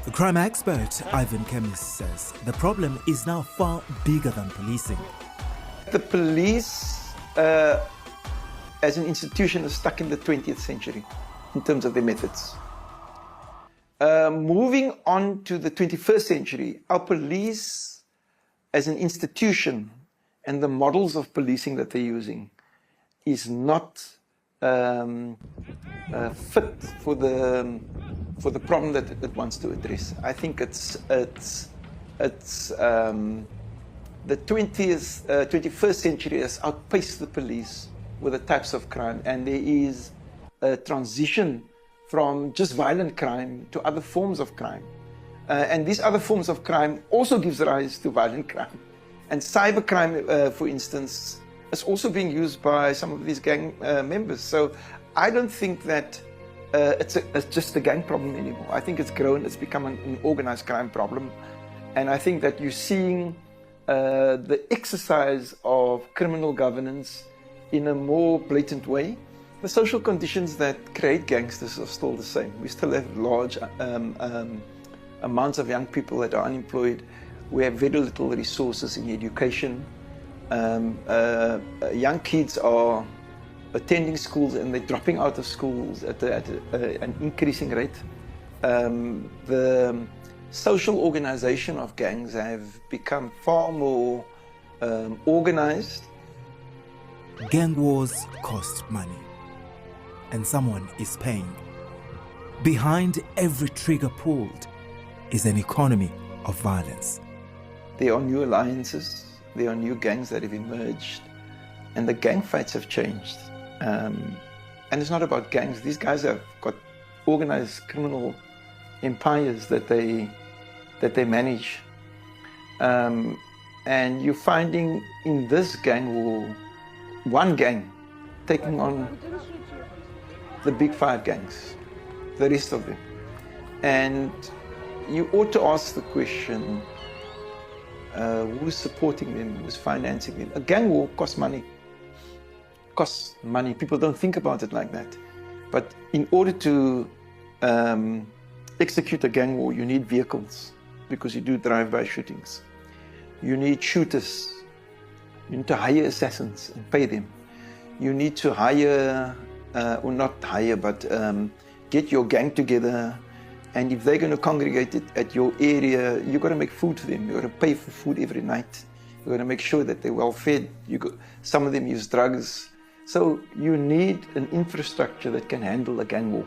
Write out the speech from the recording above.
The crime expert Ivan Kemis says the problem is now far bigger than policing. The police as an institution is stuck in the 20th century in terms of their methods. Moving on to the 21st century, our police as an institution and the models of policing that they're using is not fit for the problem that it wants to address. I think it's the 21st century has outpaced the police with the types of crime, and there is a transition from just violent crime to other forms of crime. And these other forms of crime also gives rise to violent crime. And cybercrime, for instance, is also being used by some of these gang members. So I don't think that it's just a gang problem anymore. I think it's grown, it's become an organized crime problem. And I think that you're seeing the exercise of criminal governance in a more blatant way. The social conditions that create gangsters are still the same. We still have large amounts of young people that are unemployed. We have very little resources in education. Young kids are attending schools and they're dropping out of schools at an increasing rate. The social organization of gangs have become far more organized. Gang wars cost money, and someone is paying. Behind every trigger pulled is an economy of violence. There are new alliances, there are new gangs that have emerged, and the gang fights have changed. And it's not about gangs. These guys have got organized criminal empires that they manage. And you're finding in this gang war, one gang taking on the big five gangs, the rest of them. And you ought to ask the question, who's supporting them, who's financing them? A gang war costs money. Costs money. People don't think about it like that. But in order to execute a gang war, you need vehicles, because you do drive-by shootings. You need shooters. You need to hire assassins and pay them. You need to hire, or not hire, but get your gang together. And if they're going to congregate it at your area, you've got to make food for them. You've got to pay for food every night. You've got to make sure that they're well fed. Some of them use drugs. So you need an infrastructure that can handle a gang war.